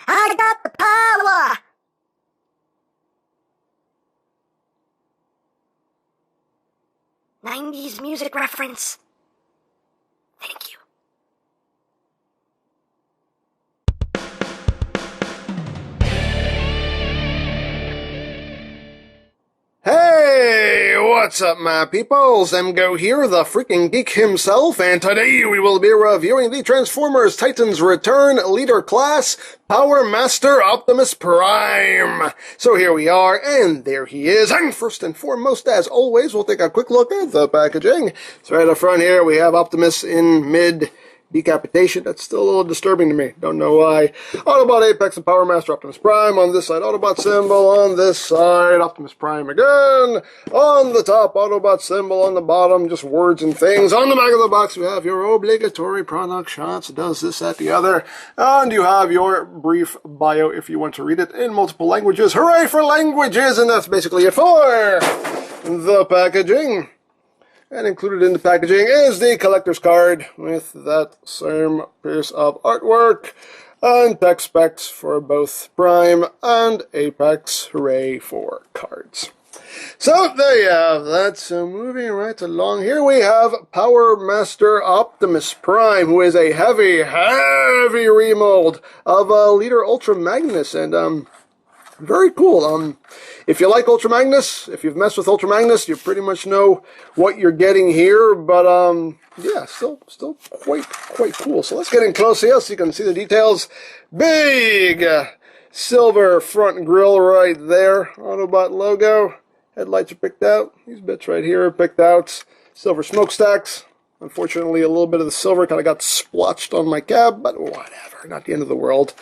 I got the power! '90s music reference. Thank you. Hey, what's up, my peoples? Go here, the freaking geek himself, and today we will be reviewing the Transformers Titans Return Leader Class Powermaster Optimus Prime. So here we are, and there he is. And first and foremost, as always, we'll take a quick look at the packaging. So right up front here, we have Optimus in mid decapitation. That's still a little disturbing to me. Don't know why. Autobot Apex and Powermaster Optimus Prime on this side. Autobot symbol on this side. Optimus Prime again. On the top, Autobot symbol. On the bottom, just words and things. On the back of the box, you have your obligatory product shots. Does this, that, the other. And you have your brief bio if you want to read it in multiple languages. Hooray for languages! And that's basically it for the packaging. And included in the packaging is the collector's card with that same piece of artwork and tech specs for both Prime and Apex. Hooray for cards. So there you have that. So moving right along, here we have Powermaster Optimus Prime, who is a heavy remold of Leader Ultra Magnus, and very cool. If you like Ultra Magnus, if you've messed with Ultra Magnus, you pretty much know what you're getting here. But yeah, still quite cool. So let's get in close here so you can see the details. Big silver front grille right there. Autobot logo. Headlights are picked out. These bits right here are picked out. Silver smokestacks. Unfortunately, a little bit of the silver kind of got splotched on my cab, but whatever. Not the end of the world.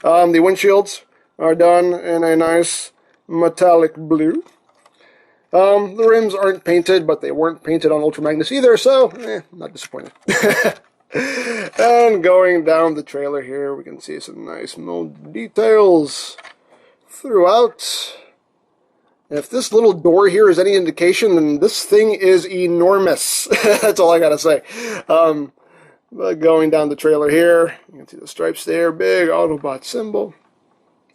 The windshields are done in a nice metallic blue. The rims aren't painted, but they weren't painted on Ultra Magnus either, so I'm not disappointed. And going down the trailer here, we can see some nice mold details throughout. And if this little door here is any indication, then this thing is enormous. That's all I gotta say. But going down the trailer here, you can see the stripes there, big Autobot symbol.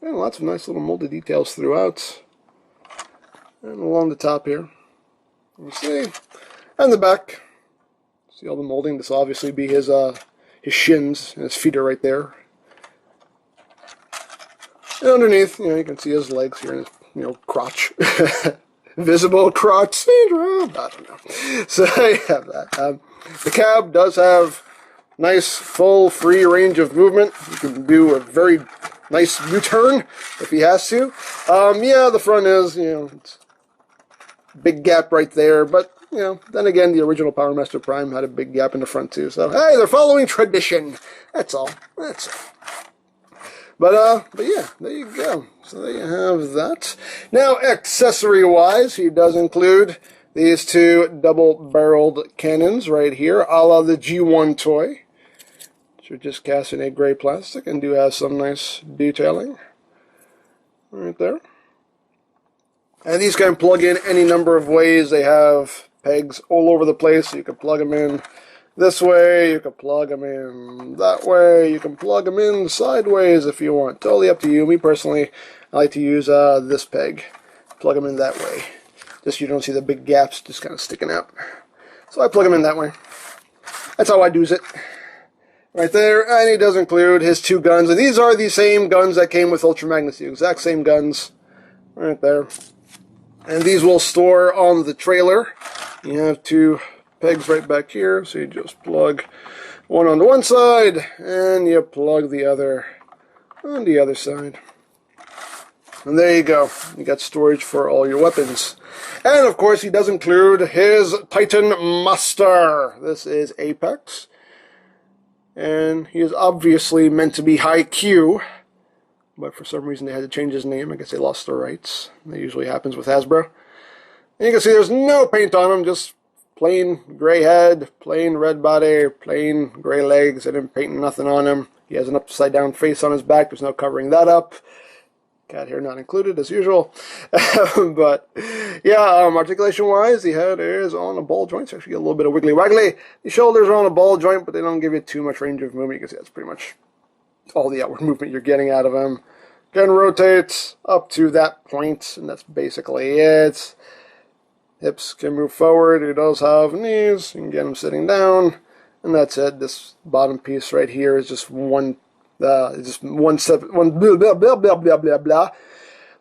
And lots of nice little molded details throughout. And along the top here, you see. And the back, see all the molding. This will obviously be his shins, and his feet are right there. And underneath, you can see his legs here and his, crotch. Visible crotch syndrome. I don't know. So you have that. The cab does have nice, full, free range of movement. You can do a very nice U-turn if he has to. Yeah, the front is, it's big gap right there, but, then again, the original Powermaster Prime had a big gap in the front too, so, hey, they're following tradition. That's all. That's all. But yeah, there you go. So there you have that. Now, accessory-wise, he does include these two double-barreled cannons right here, a la the G1 toy. Which are just cast in a gray plastic and do have some nice detailing right there. And these can plug in any number of ways. They have pegs all over the place, so you can plug them in this way, you can plug them in that way, you can plug them in sideways if you want. Totally up to you. Me personally, I like to use this peg. Plug them in that way. Just so you don't see the big gaps just kind of sticking out. So I plug them in that way. That's how I do it. Right there, and he does include his two guns, and these are the same guns that came with Ultra Magnus, the exact same guns, right there. And these will store on the trailer. You have two pegs right back here, so you just plug one on the one side, and you plug the other on the other side. And there you go. You got storage for all your weapons. And of course, he does include his Titan Master. This is Apex. And he is obviously meant to be High Q, but for some reason they had to change his name. I guess they lost the rights. That usually happens with Hasbro. And you can see there's no paint on him, just plain gray head, plain red body, plain gray legs. I didn't paint nothing on him. He has an upside down face on his back. There's no covering that up. Cat hair not included, as usual. But, yeah, articulation-wise, the head is on a ball joint. So actually get a little bit of wiggly-waggly. The shoulders are on a ball joint, but they don't give you too much range of movement. You can see that's pretty much all the outward movement you're getting out of him. Can rotate up to that point, and that's basically it. Hips can move forward. He does have knees. You can get him sitting down, and that's it. This bottom piece right here is just one step, one blah blah blah blah blah blah blah.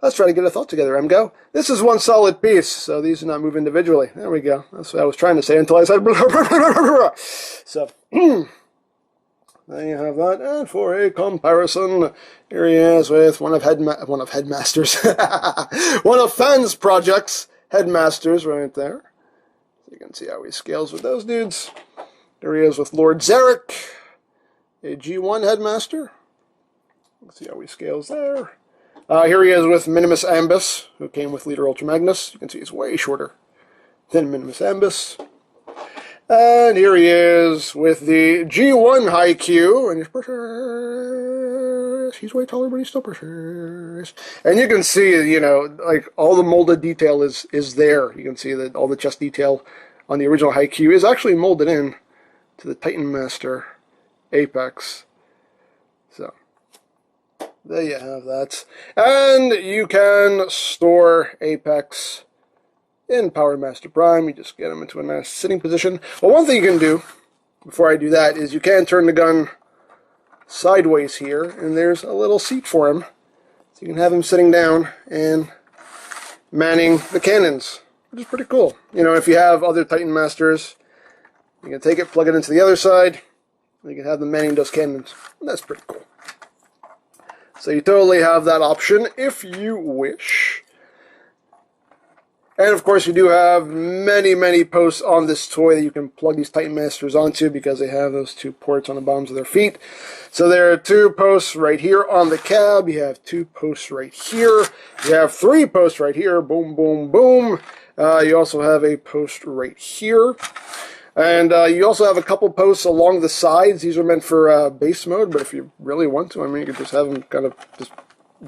Let's try to get a thought together, Emgo. This is one solid piece, so these do not move individually. There we go. That's what I was trying to say until I said blah, blah, blah, blah, blah. So, there you have that. And for a comparison, here he is with one of Headmaster's, one of Fans Project's Headmasters right there. So you can see how he scales with those dudes. Here he is with Lord Zarek, a G1 Headmaster. You can see how he scales there. Here he is with Minimus Ambus, who came with Leader Ultra Magnus. You can see he's way shorter than Minimus Ambus. And here he is with the G1 High Q, and he's precious. He's way taller, but he's still precious. And you can see, you know, like all the molded detail is there. You can see that all the chest detail on the original High Q is actually molded in to the Titan Master Apex. So there you have that. And you can store Apex in Powermaster Prime. You just get him into a nice sitting position. Well, one thing you can do, before I do that, is you can turn the gun sideways here, and there's a little seat for him. So you can have him sitting down and manning the cannons, which is pretty cool. You know, if you have other Titan Masters, you can take it, plug it into the other side, and you can have them manning those cannons. And that's pretty cool. So you totally have that option if you wish. And of course you do have many posts on this toy that you can plug these Titan Masters onto, because they have those two ports on the bottoms of their feet. So there are 2 posts right here on the cab. You have 2 posts right here. You have 3 posts right here. Boom, boom, boom. You also have a post right here. And you also have a couple posts along the sides. These are meant for base mode, but if you really want to, I mean, you could just have them kind of just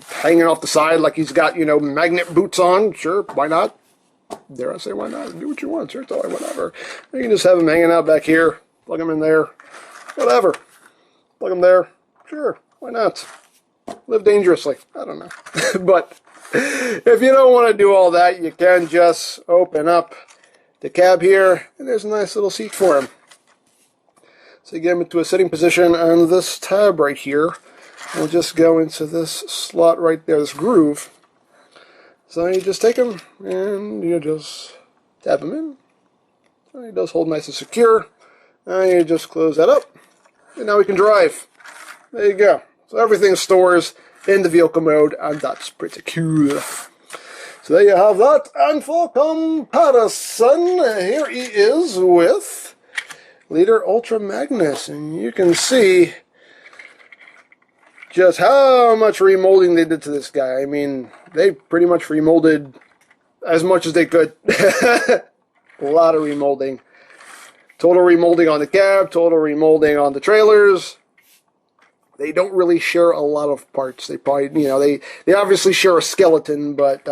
hanging off the side like he's got, you know, magnet boots on. Sure, why not? Dare I say why not? Do what you want, sure, totally, whatever. You can just have them hanging out back here, plug them in there, whatever. Plug them there, sure, why not? Live dangerously, I don't know. But if you don't want to do all that, you can just open up the cab here, and there's a nice little seat for him. So you get him into a sitting position, and this tab right here will just go into this slot right there, this groove. So you just take him, and you just tap him in. And he does hold nice and secure. And you just close that up, and now we can drive. There you go. So everything stores in the vehicle mode, and that's pretty cool. So there you have that, and for comparison, here he is with Leader Ultra Magnus, and you can see just how much remolding they did to this guy. I mean, they pretty much remolded as much as they could. A lot of remolding. Total remolding on the cab, total remolding on the trailers. They don't really share a lot of parts. They probably, you know, they obviously share a skeleton, but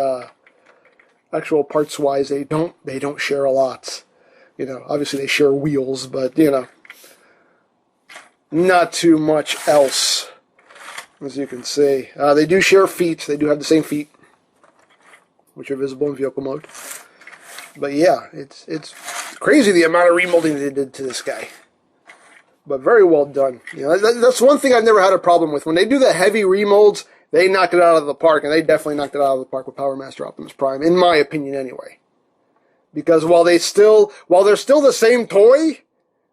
actual parts-wise, they don't share a lot. You know, obviously they share wheels, but, you know, not too much else, as you can see. They do share feet. They do have the same feet, which are visible in vehicle mode. But yeah, it's crazy the amount of remolding they did to this guy. But very well done. You know, that's one thing I've never had a problem with. When they do the heavy remolds, they knock it out of the park, and they definitely knocked it out of the park with Powermaster Optimus Prime, in my opinion anyway. Because while they're still the same toy,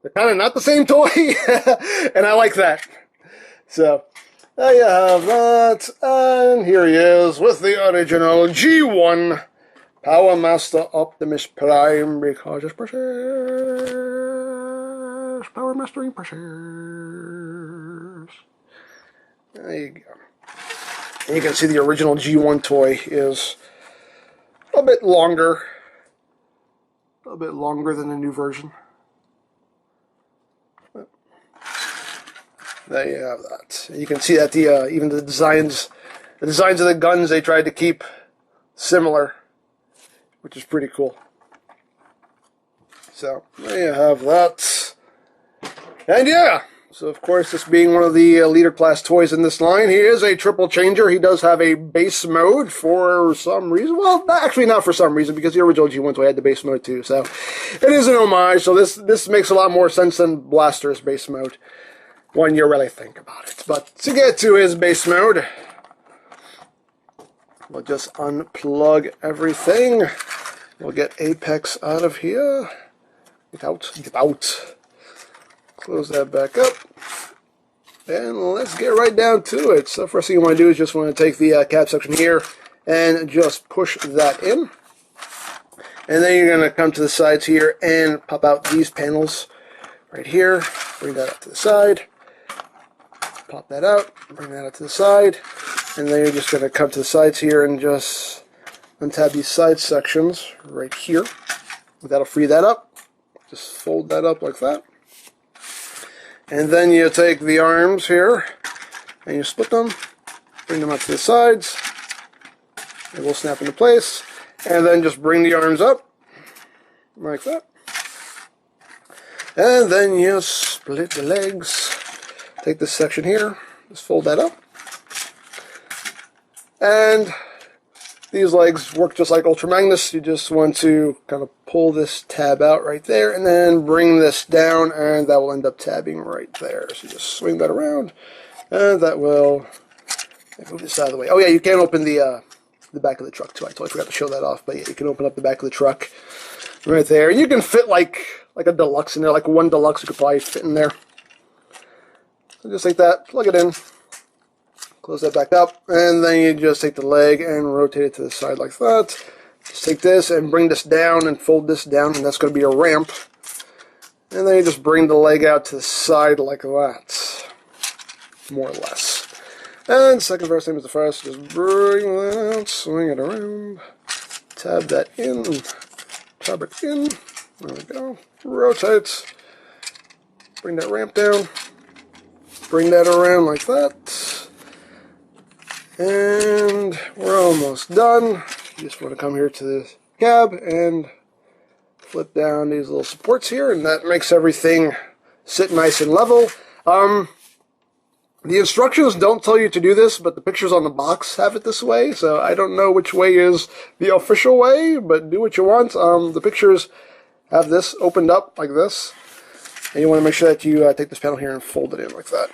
they're kind of not the same toy, and I like that. So, there you have that, and here he is with the original G1 Powermaster Optimus Prime, because it's precious. Power Mastering precious. There you go. And you can see the original G1 toy is a bit longer than the new version. There you have that. You can see that the even the designs of the guns they tried to keep similar, which is pretty cool. So there you have that. And yeah, So, of course, this being one of the leader class toys in this line, he is a triple changer. He does have a base mode for some reason. Well, actually not for some reason, because the original G1 toy had the base mode too. So, it is an homage. So, this makes a lot more sense than Blaster's base mode when you really think about it. But to get to his base mode, we'll just unplug everything. We'll get Apex out of here. Get out. Get out. Close that back up. And let's get right down to it. So first thing you want to do is just want to take the cab section here and just push that in. And then you're going to come to the sides here and pop out these panels right here. Bring that up to the side. Pop that out. Bring that out to the side. And then you're just going to come to the sides here and just untab these side sections right here. That'll free that up. Just fold that up like that. And then you take the arms here and you split them, bring them up to the sides. It will snap into place. And then just bring the arms up like that. And then you split the legs. Take this section here, just fold that up. And these legs work just like Ultra Magnus. You just want to kind of pull this tab out right there and then bring this down, and that will end up tabbing right there. So just swing that around, and that will move this out of the way. Oh yeah, you can open the back of the truck too. I totally forgot to show that off, but yeah, you can open up the back of the truck right there. You can fit like a deluxe in there, like one deluxe you could probably fit in there. So just like that, plug it in. Close that back up, and then you just take the leg and rotate it to the side like that. Just take this and bring this down and fold this down, and that's going to be a ramp. And then you just bring the leg out to the side like that, more or less. And second verse, same as the first, just bring that out, swing it around, tab that in, tab it in, there we go, rotate, bring that ramp down, bring that around like that. And we're almost done. You just want to come here to the cab and flip down these little supports here, and that makes everything sit nice and level. The instructions don't tell you to do this, but the pictures on the box have it this way, so I don't know which way is the official way, but do what you want. The pictures have this opened up like this, and you want to make sure that you take this panel here and fold it in like that.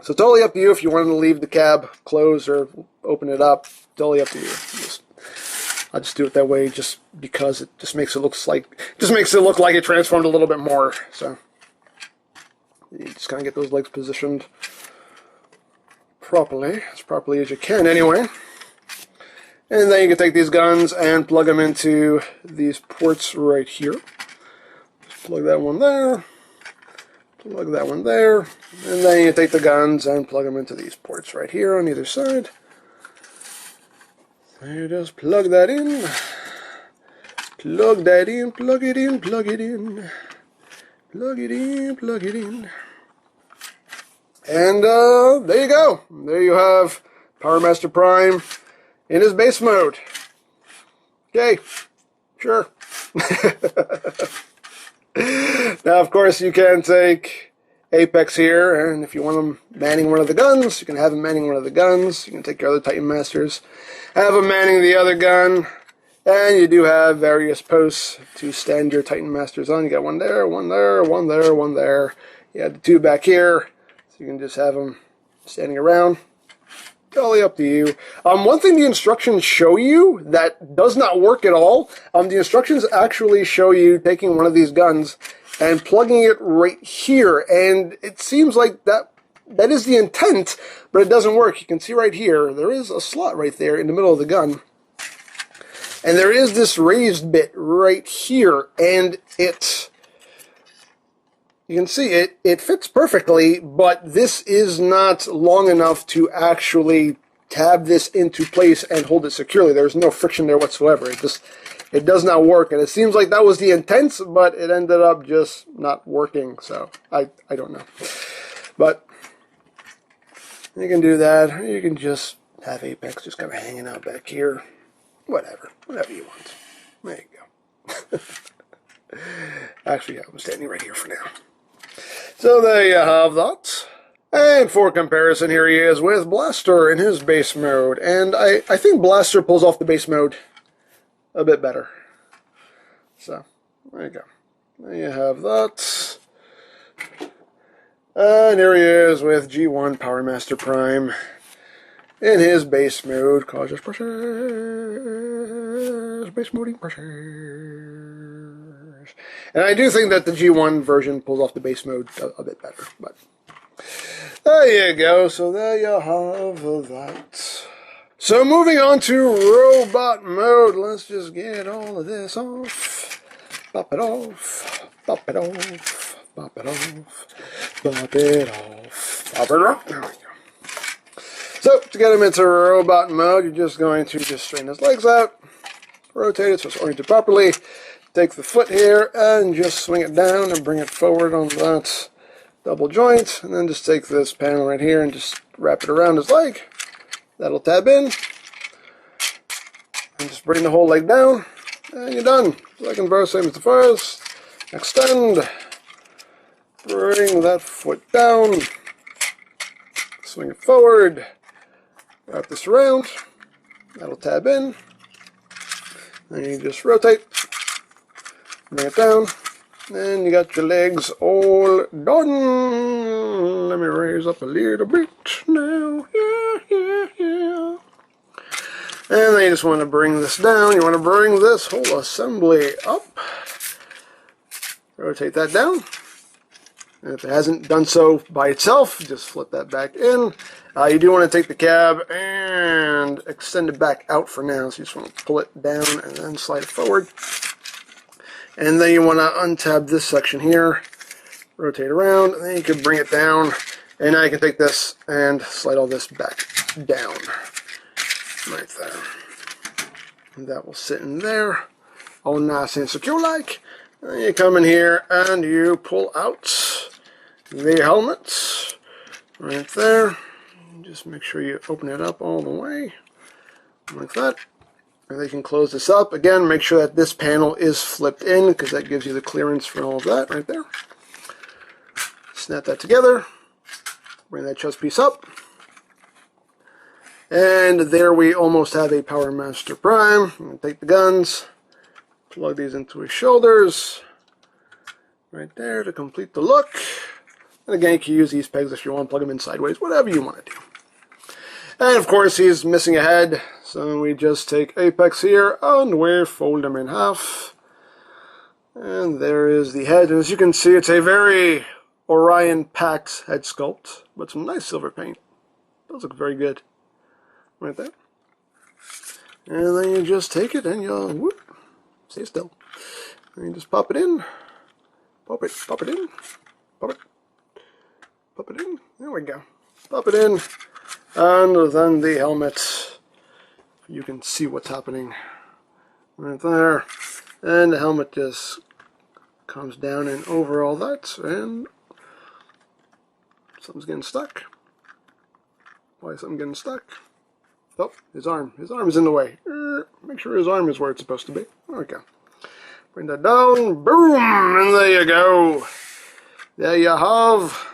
So totally up to you if you wanted to leave the cab closed or open it up. Totally up to you. I'll just do it that way just because it just makes it look like it transformed a little bit more. So you just kind of get those legs positioned properly, as properly as you can anyway. And then you can take these guns and plug them into these ports right here. Just plug that one there. Plug that one there, and then you take the guns and plug them into these ports right here on either side. So you just plug that in, plug that in, plug it in, plug it in, plug it in, plug it in. And there you go. There you have Powermaster Prime in his base mode. Okay, sure. Now, of course, you can take Apex here, and if you want him manning one of the guns, you can have him manning one of the guns. You can take your other Titan Masters, have him manning the other gun, and you do have various posts to stand your Titan Masters on. You got one there, one there, one there, one there. You have the two back here, so you can just have them standing around. Totally up to you. One thing the instructions show you that does not work at all, the instructions actually show you taking one of these guns and plugging it right here, and it seems like that is the intent, but it doesn't work. You can see right here, there is a slot right there in the middle of the gun, and there is this raised bit right here, and you can see it fits perfectly, but this is not long enough to actually tab this into place and hold it securely. There's no friction there whatsoever. It does not work, and it seems like that was the intent, but it ended up just not working, so I don't know. But you can do that. You can just have Apex just kind of hanging out back here. Whatever you want. There you go. Actually, I'm standing right here for now. So there you have that. And for comparison, here he is with Blaster in his base mode. And I think Blaster pulls off the base mode a bit better. So, there you go. There you have that. And here he is with G1 Powermaster Prime in his base mode. Cautious pressures. Base moding pressures. And I do think that the G1 version pulls off the base mode a bit better. But there you go. So there you have that. So moving on to robot mode. Let's just get all of this off. Pop it off. Pop it off. Pop it off. Pop it off. Pop it off. There we go. So, to get him into robot mode, you're just going to just straighten his legs out, rotate it so it's oriented properly, take the foot here, and just swing it down and bring it forward on that double joint, and then just take this panel right here and just wrap it around his leg. That'll tab in, and just bring the whole leg down, and you're done. Second verse, same as the first. Extend, bring that foot down, swing it forward, wrap this around, that'll tab in, then you just rotate, bring it down, and you got your legs all done. Let me raise up a little bit now, yeah. And then you just want to bring this down, you want to bring this whole assembly up, rotate that down. And if it hasn't done so by itself, just flip that back in. You do want to take the cab and extend it back out for now. So you just want to pull it down and then slide it forward. And then you want to untab this section here, rotate around, and then you can bring it down. And now you can take this and slide all this back down. Right there. And that will sit in there, all nice and secure like. And then you come in here and you pull out the helmet right there. Just make sure you open it up all the way like that. And then you can close this up. Again, make sure that this panel is flipped in because that gives you the clearance for all of that right there. Snap that together. Bring that chest piece up. And there we almost have a Powermaster Prime. I'm going to take the guns, plug these into his shoulders right there to complete the look. And again, you can use these pegs if you want, plug them in sideways, whatever you want to do. And of course, he's missing a head, so we just take apex here and we fold them in half. And there is the head. And as you can see, it's a very Orion-packed head sculpt, but some nice silver paint. Those look very good. Right there. And then you just take it and you whoop, stay still. And you just pop it in. Pop it in. Pop it in. There we go. Pop it in. And then the helmet. You can see what's happening. Right there. And the helmet just comes down and over all that. And something's getting stuck. Why is something getting stuck? Oh, his arm. His arm is in the way. Make sure his arm is where it's supposed to be. There we go. Bring that down. Boom! And there you go. There you have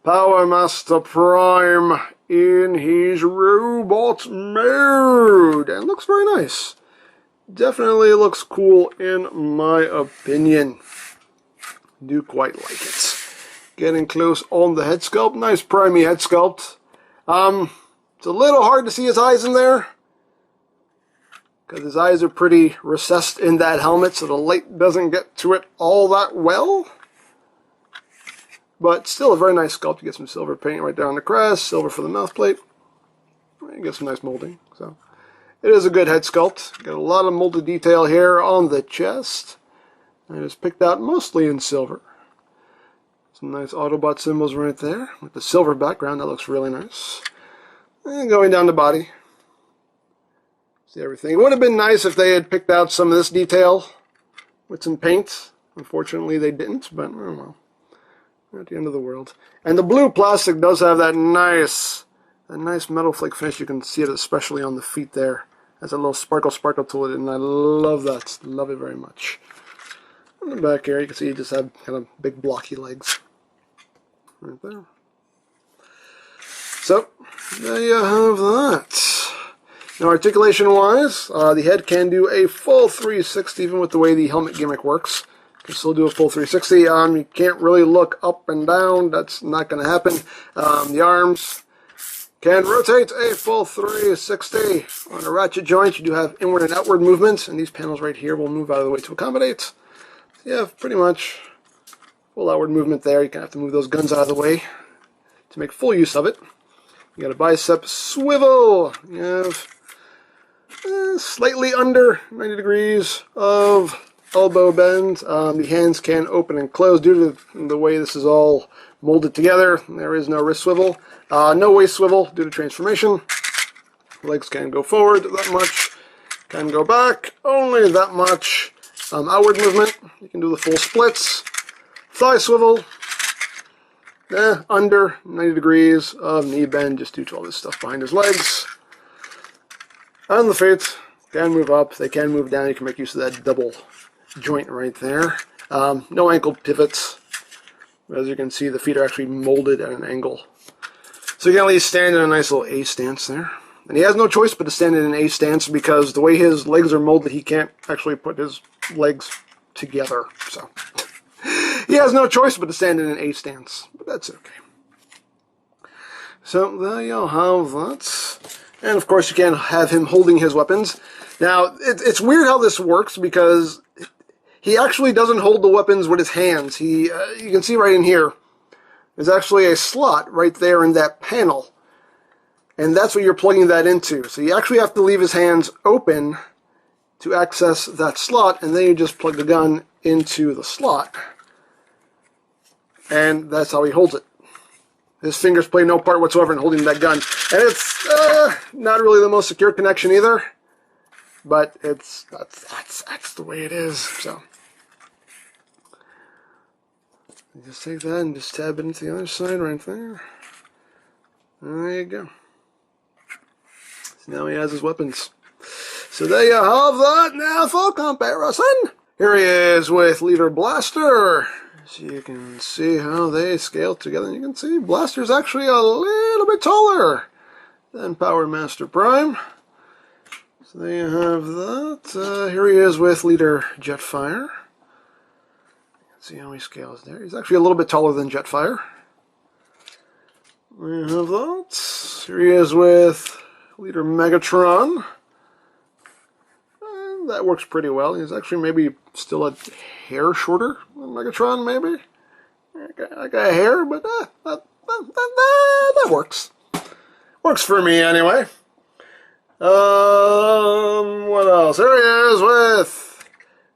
Powermaster Prime in his robot mode. And looks very nice. Definitely looks cool in my opinion. Do quite like it. Getting close on the head sculpt. Nice primey head sculpt. It's a little hard to see his eyes in there because his eyes are pretty recessed in that helmet, so the light doesn't get to it all that well. But still a very nice sculpt. You get some silver paint right there on the crest, silver for the mouth plate. You get some nice molding. So it is a good head sculpt. Got a lot of molded detail here on the chest. And it's picked out mostly in silver. Some nice Autobot symbols right there with the silver background. That looks really nice. And going down the body. See everything. It would have been nice if they had picked out some of this detail with some paint. Unfortunately, they didn't, but oh well. At the end of the world. And the blue plastic does have that nice metal flake finish. You can see it especially on the feet there. Has a little sparkle to it, and I love that. Love it very much. On the back here, you can see you just have kind of big blocky legs. right there. So, there you have that. Now, articulation-wise, the head can do a full 360, even with the way the helmet gimmick works. You can still do a full 360. You can't really look up and down. That's not going to happen. The arms can rotate a full 360. On a ratchet joint, you do have inward and outward movements, and these panels right here will move out of the way to accommodate. So you have pretty much full outward movement there. You're going to have to move those guns out of the way to make full use of it. You got a bicep swivel. You have slightly under 90 degrees of elbow bend. The hands can open and close due to the way this is all molded together. There is no wrist swivel. No waist swivel due to transformation. Legs can go forward that much. Can go back only that much. Outward movement. You can do the full splits. Thigh swivel. Under 90 degrees of knee bend just due to all this stuff behind his legs. And the feet can move up. They can move down. You can make use of that double joint right there. No ankle pivots. As you can see, the feet are actually molded at an angle. So you can at least stand in a nice little A stance there. And he has no choice but to stand in an A stance because the way his legs are molded, he can't actually put his legs together. So he has no choice but to stand in an A stance. But that's okay. So there you have that. And of course you can have him holding his weapons. Now, it's weird how this works because he actually doesn't hold the weapons with his hands. You can see right in here, there's actually a slot right there in that panel. And that's what you're plugging that into. So you actually have to leave his hands open to access that slot, and then you just plug the gun into the slot. And that's how he holds it. His fingers play no part whatsoever in holding that gun. And it's not really the most secure connection either. But that's the way it is. So you just take that and just tab it into the other side right there. There you go. So now he has his weapons. So there you have that. Now for comparison, here he is with Leader Blaster. So you can see how they scale together. You can see Blaster's actually a little bit taller than Powermaster Prime. So there you have that. Here he is with Leader Jetfire. You can see how he scales there. He's actually a little bit taller than Jetfire. There you have that. Here he is with Leader Megatron. That works pretty well. He's actually maybe still a hair shorter than Megatron, maybe. I got a hair, but that works. Works for me, anyway. What else? Here he is with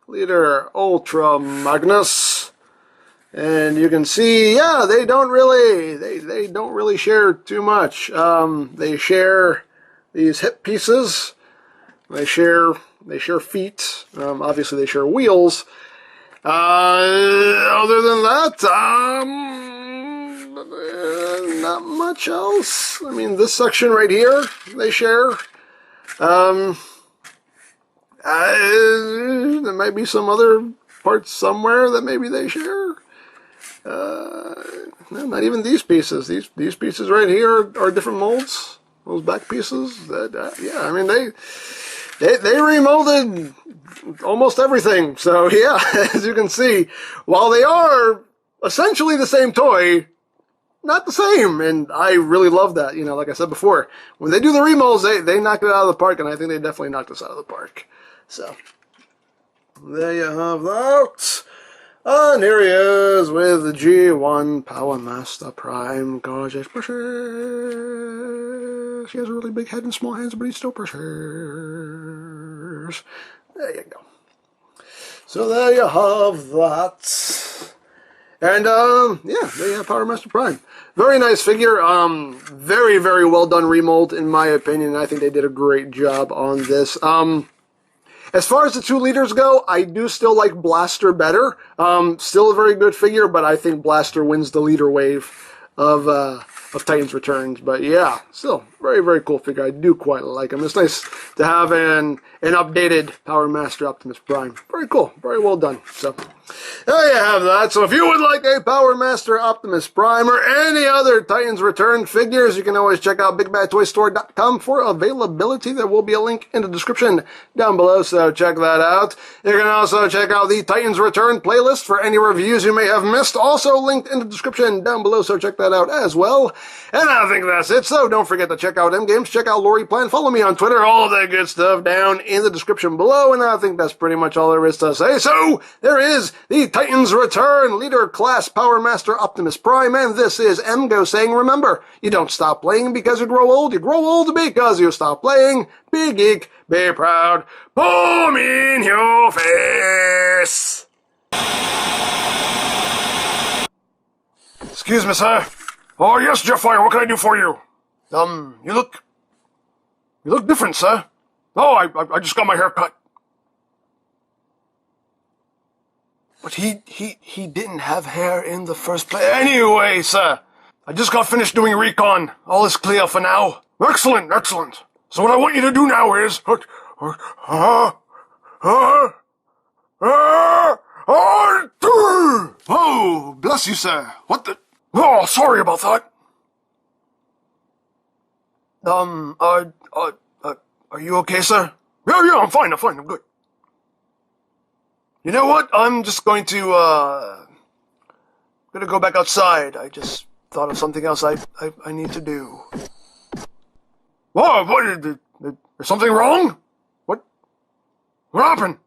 Leader Ultra Magnus. And you can see, yeah, they don't really share too much. They share these hip pieces. They share feet. Obviously, they share wheels. Other than that, not much else. I mean, this section right here, they share. There might be some other parts somewhere that maybe they share. No, not even these pieces. These pieces right here are different molds. Those back pieces. Yeah, I mean, they remolded almost everything. So yeah, as you can see, while they are essentially the same toy, not the same. And I really love that. You know, like I said before, when they do the remolds, they knock it out of the park, and I think they definitely knocked us out of the park. So there you have that. And here he is with the G1 Powermaster Prime. Gorgeous, precious. He has a really big head and small hands, but he's still precious. There you go. So there you have that. And, yeah, there you have Powermaster Prime. Very nice figure. Very, very well done remold, in my opinion. I think they did a great job on this. As far as the two leaders go, I do still like Blaster better. Still a very good figure, but I think Blaster wins the leader wave of Titans Returns. But yeah, still very, very cool figure. I do quite like him. It's nice to have an updated Powermaster Optimus Prime. Very cool. Very well done. So There you have that. So if you would like a Powermaster Optimus Prime or any other Titans Return figures, you can always check out BigBadToyStore.com for availability. There will be a link in the description down below, so check that out. You can also check out the Titans Return playlist for any reviews you may have missed, also linked in the description down below, so check that out as well. And I think that's it, so don't forget to check out M-Games, check out Lori Plan, follow me on Twitter, all of that good stuff down in the description below, and I think that's pretty much all there is to say. So, there is the Titans Return Leader Class Powermaster Optimus Prime, and this is MGO saying, remember, you don't stop playing because you grow old because you stop playing. Be geek, be proud, boom in your face! Excuse me, sir. Oh, yes, Jeffire, what can I do for you? You look different, sir. Oh, I just got my hair cut. But he didn't have hair in the first place. Anyway, sir, I just got finished doing recon. All is clear for now. Excellent, excellent. So what I want you to do now is... Oh, bless you, sir. What the... Oh, sorry about that. Are you okay, sir? Yeah, I'm fine, I'm good. You know what? I'm just going to, gonna go back outside. I just thought of something else I need to do. Whoa, what, there's something wrong? What happened?